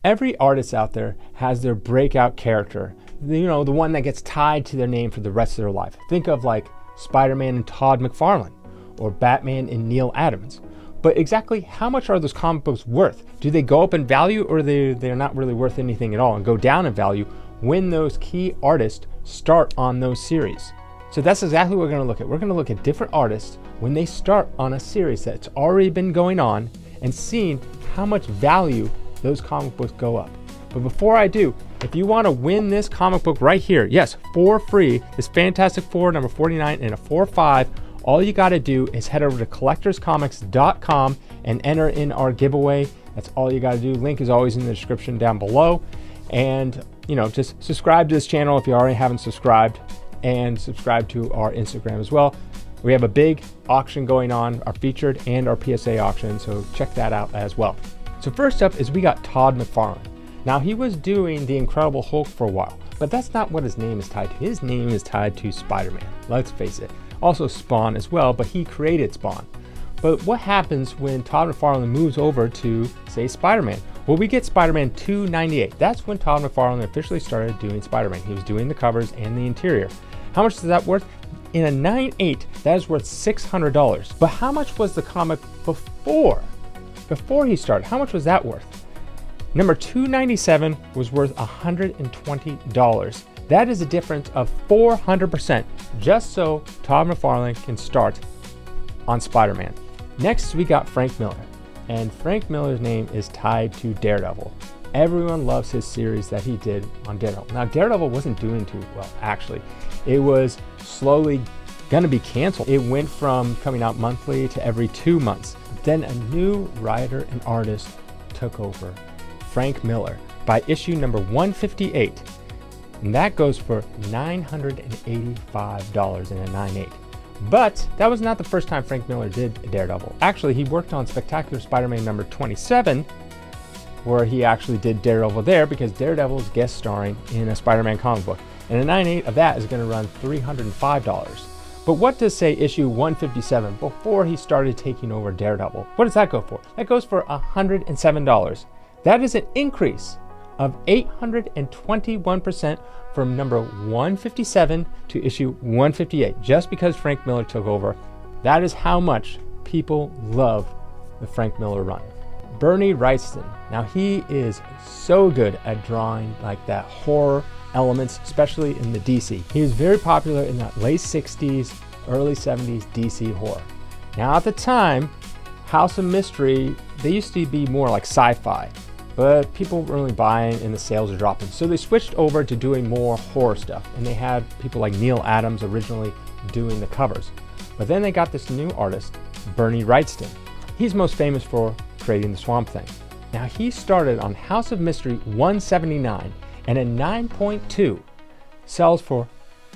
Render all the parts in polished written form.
Every artist out there has their breakout character, the one that gets tied to their name for the rest of their life. Think of like Spider-Man and Todd McFarlane, or Batman and Neal Adams. But exactly how much are those comic books worth? Do they go up in value, or they're not really worth anything at all and go down in value when those key artists start on those series? So that's exactly what we're going to look at. We're going to look at different artists when they start on a series that's already been going on and seeing how much value those comic books go up. But before I do, if you want to win this comic book right here, yes, for free, this Fantastic Four number 49 and a 4/5, all you got to do is head over to collectorscomics.com and enter in our giveaway. That's all you got to do. Link is always in the description down below. And, just subscribe to this channel if you already haven't subscribed, and subscribe to our Instagram as well. We have a big auction going on, our featured and our PSA auction, so check that out as well. So first up is we got Todd McFarlane. Now he was doing the Incredible Hulk for a while, but that's not what his name is tied to. His name is tied to Spider-Man, let's face it. Also Spawn as well, but he created Spawn. But what happens when Todd McFarlane moves over to, say, Spider-Man? Well, we get Spider-Man 298. That's when Todd McFarlane officially started doing Spider-Man. He was doing the covers and the interior. How much is that worth? In a 9.8, that is worth $600. But how much was the comic before he started? How much was that worth? Number 297 was worth $120. That is a difference of 400%, just so Todd McFarlane can start on Spider-Man. Next, we got Frank Miller, and Frank Miller's name is tied to Daredevil. Everyone loves his series that he did on Daredevil. Now, Daredevil wasn't doing too well, actually. It was slowly gonna be canceled. It went from coming out monthly to every 2 months. Then a new writer and artist took over, Frank Miller, by issue number 158. And that goes for $985 in a 9.8. But that was not the first time Frank Miller did Daredevil. Actually, he worked on Spectacular Spider-Man number 27, where he actually did Daredevil there because Daredevil is guest starring in a Spider-Man comic book. And a 9.8 of that is going to run $305. But what does, say, issue 157 before he started taking over Daredevil? What does that go for? That goes for $107. That is an increase of 821% from number 157 to issue 158, just because Frank Miller took over. That is how much people love the Frank Miller run. Bernie Wrightson. Now he is so good at drawing like that horror elements, especially in the DC. He was very popular in that late 60s, early 70s DC horror. Now at the time, House of Mystery, they used to be more like sci-fi, but people weren't really buying and the sales are dropping. So they switched over to doing more horror stuff, and they had people like Neal Adams originally doing the covers. But then they got this new artist, Bernie Wrightson. He's most famous for creating the Swamp Thing. Now he started on House of Mystery 179, and a 9.2 sells for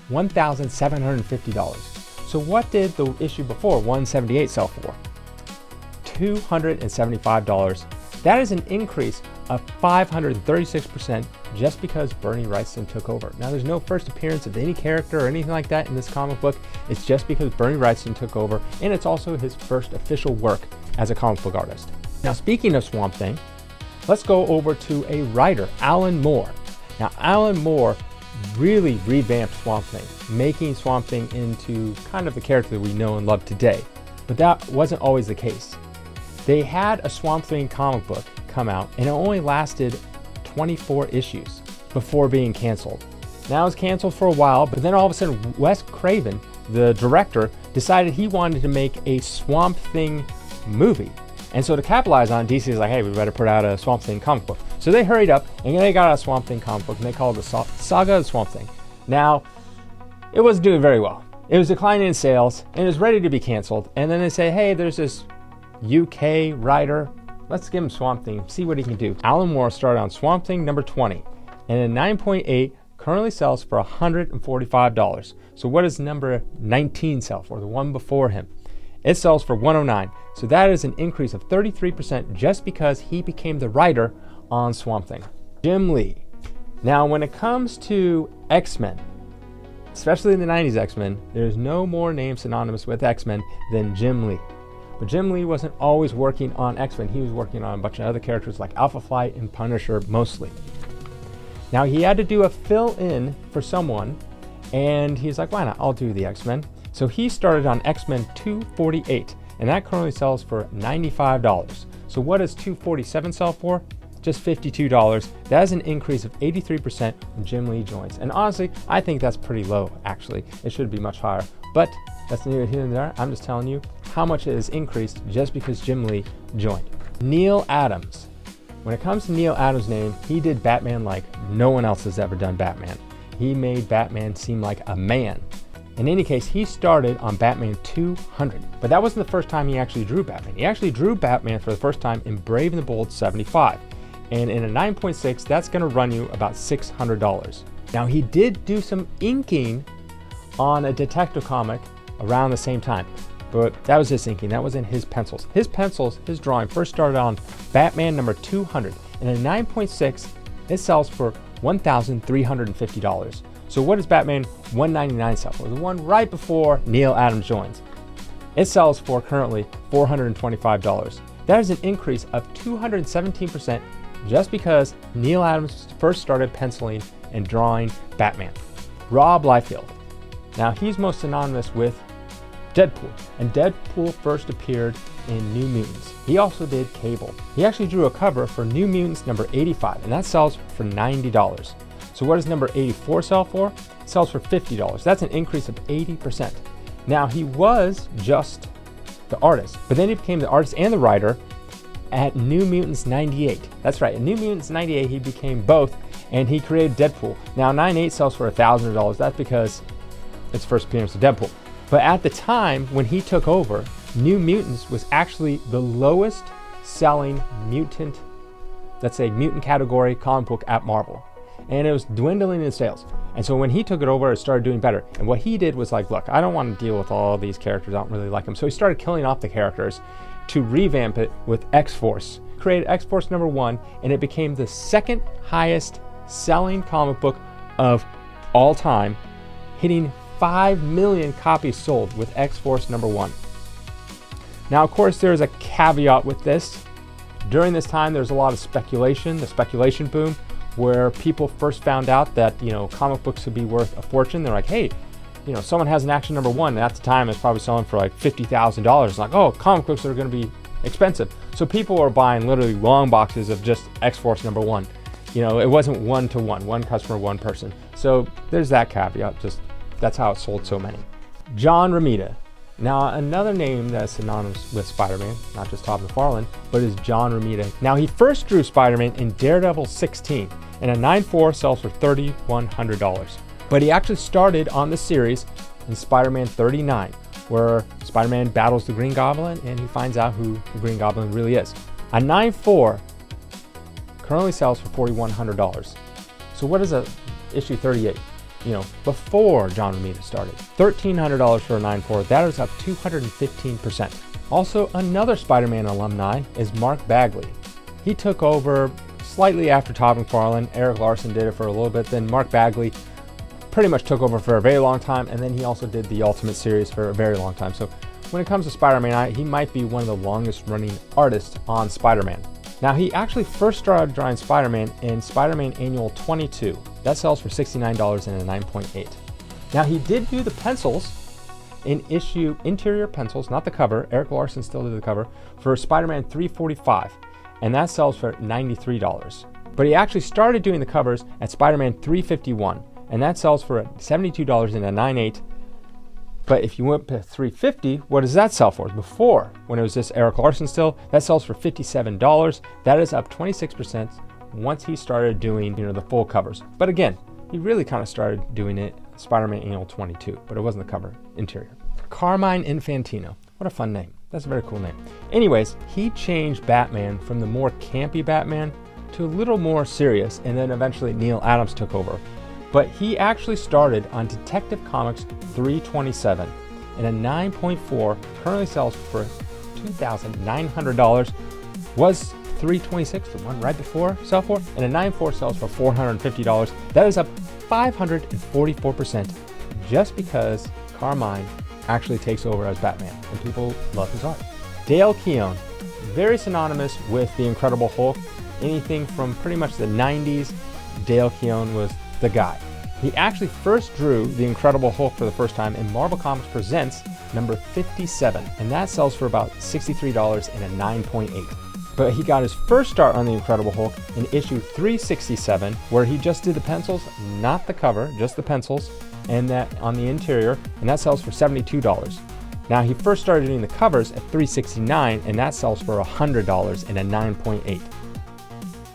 $1,750. So what did the issue before, 178, sell for? $275. That is an increase of 536% just because Bernie Wrightson took over. Now there's no first appearance of any character or anything like that in this comic book. It's just because Bernie Wrightson took over, and it's also his first official work as a comic book artist. Now speaking of Swamp Thing, let's go over to a writer, Alan Moore. Now Alan Moore really revamped Swamp Thing, making Swamp Thing into kind of the character that we know and love today. But that wasn't always the case. They had a Swamp Thing comic book come out, and it only lasted 24 issues before being canceled. Now it was canceled for a while, but then all of a sudden Wes Craven, the director, decided he wanted to make a Swamp Thing movie. And so to capitalize on it, DC is like, hey, we better put out a Swamp Thing comic book. So they hurried up and they got a Swamp Thing comic book, and they called it the Saga of the Swamp Thing. Now, it wasn't doing very well. It was declining in sales, and it was ready to be canceled. And then they say, hey, there's this UK writer, let's give him Swamp Thing, see what he can do. Alan Moore started on Swamp Thing number 20, and a 9.8 currently sells for $145. So what does number 19 sell for, the one before him? It sells for $109. So that is an increase of 33% just because he became the writer on Swamp Thing. Jim Lee. Now when it comes to X-Men, especially in the 90s X-Men, there's no more name synonymous with X-Men than Jim Lee. But Jim Lee wasn't always working on X-Men. He was working on a bunch of other characters like Alpha Flight and Punisher mostly. Now he had to do a fill-in for someone, and he's like, why not? I'll do the X-Men. So he started on X-Men 248, and that currently sells for $95. So what does 247 sell for? Just $52. That is an increase of 83% when Jim Lee joins. And honestly, I think that's pretty low, actually. It should be much higher. But that's neither here nor there. I'm just telling you how much it has increased just because Jim Lee joined. Neal Adams. When it comes to Neal Adams' name, he did Batman like no one else has ever done Batman. He made Batman seem like a man. In any case, he started on Batman 200, but that wasn't the first time he actually drew Batman. He actually drew Batman for the first time in Brave and the Bold 75. And in a 9.6, that's gonna run you about $600. Now he did do some inking on a detective comic around the same time, but that was his inking, that wasn't his pencils. His drawing first started on Batman number 200, and in a 9.6, it sells for $1,350. So what does Batman 199 sell for? The one right before Neal Adams joins. It sells for currently $425. That is an increase of 217% just because Neal Adams first started penciling and drawing Batman. Rob Liefeld. Now he's most synonymous with Deadpool, and Deadpool first appeared in New Mutants. He also did Cable. He actually drew a cover for New Mutants number 85, and that sells for $90. So what does number 84 sell for? It sells for $50. That's an increase of 80%. Now he was just the artist, but then he became the artist and the writer at New Mutants 98. That's right, in New Mutants 98 he became both, and he created Deadpool. Now 98 sells for $1,000. That's because it's first appearance of Deadpool. But at the time when he took over, New Mutants was actually the lowest selling mutant, let's say mutant category comic book at Marvel. And it was dwindling in sales. And so when he took it over, it started doing better. And what he did was like, look, I don't want to deal with all these characters. I don't really like them. So he started killing off the characters to revamp it with X-Force. Created X-Force number 1, and it became the second highest selling comic book of all time, hitting 5 million copies sold with X-Force number 1. Now, of course, there is a caveat with this. During this time, there's a lot of speculation, the speculation boom, where people first found out that, comic books could be worth a fortune. They're like, hey, someone has an Action number 1, and at the time it's probably selling for like $50,000. Like, oh, comic books are going to be expensive. So people are buying literally long boxes of just X-Force number 1. It wasn't one-to-one, one customer, one person. So there's that caveat, just that's how it sold so many. John Romita. Now, another name that's synonymous with Spider-Man, not just Todd McFarlane, but is John Romita. Now, he first drew Spider-Man in Daredevil 16, and a 9.4 sells for $3,100. But he actually started on the series in Spider-Man 39, where Spider-Man battles the Green Goblin, and he finds out who the Green Goblin really is. A 9.4 currently sells for $4,100. So what is a issue 38? Before John Romita started. $1,300 for a 9.4, that is up 215%. Also, another Spider-Man alumni is Mark Bagley. He took over slightly after Todd McFarlane. Eric Larson did it for a little bit, then Mark Bagley pretty much took over for a very long time, and then he also did the Ultimate series for a very long time. So when it comes to Spider-Man, he might be one of the longest running artists on Spider-Man. Now, he actually first started drawing Spider-Man in Spider-Man Annual 22. That sells for $69 and a 9.8. Now, he did do the pencils in interior pencils, not the cover. Eric Larson still did the cover for Spider-Man 345, and that sells for $93. But he actually started doing the covers at Spider-Man 351, and that sells for $72 and a 9.8. But if you went to 350, what does that sell for? Before, when it was just Eric Larson still, that sells for $57. That is up 26% once he started doing, the full covers. But again, he really kind of started doing it Spider-Man Annual 22, but it wasn't the cover interior. Carmine Infantino. What a fun name. That's a very cool name. Anyways, he changed Batman from the more campy Batman to a little more serious, and then eventually Neal Adams took over. But he actually started on Detective Comics 327, and a 9.4 currently sells for $2,900, was 326, the one right before, sell for, and a 9.4 sells for $450. That is up 544% just because Carmine actually takes over as Batman, and people love his art. Dale Keown, very synonymous with the Incredible Hulk. Anything from pretty much the 90s, Dale Keown was the guy. He actually first drew the Incredible Hulk for the first time in Marvel Comics Presents number 57, and that sells for about $63 and a 9.8. But he got his first start on the Incredible Hulk in issue 367, where he just did the pencils, not the cover, just the pencils, and that on the interior, and that sells for $72. Now he first started doing the covers at 369, and that sells for $100 and a 9.8.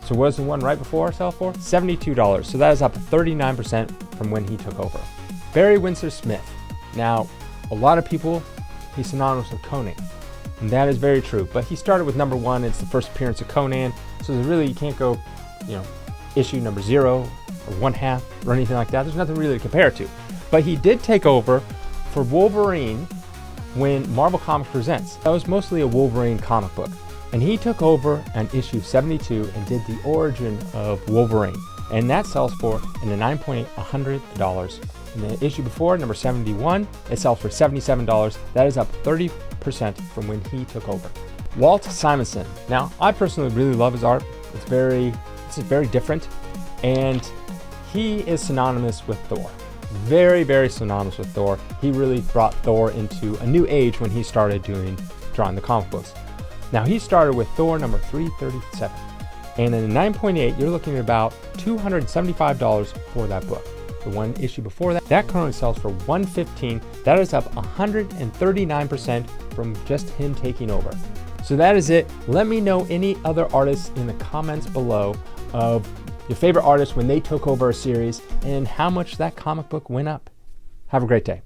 So what does the one right before sell for? $72. So that is up 39% from when he took over. Barry Windsor Smith. Now, a lot of people, he's synonymous with Conan. And that is very true. But he started with number 1. It's the first appearance of Conan. So really, you can't go, issue number 0 or 1/2 or anything like that. There's nothing really to compare it to. But he did take over for Wolverine when Marvel Comics Presents. That was mostly a Wolverine comic book. And he took over on issue 72 and did the origin of Wolverine. And that sells for, in a 9.8, $100. And the issue before, number 71, it sells for $77. That is up 30% from when he took over. Walt Simonson. Now, I personally really love his art. It's very different. And he is synonymous with Thor. Very, very synonymous with Thor. He really brought Thor into a new age when he started drawing the comic books. Now, he started with Thor number 337. And in a 9.8, you're looking at about $275 for that book. The one issue before that currently sells for $115. That is up 139% from just him taking over. So that is it. Let me know any other artists in the comments below of your favorite artists when they took over a series and how much that comic book went up. Have a great day.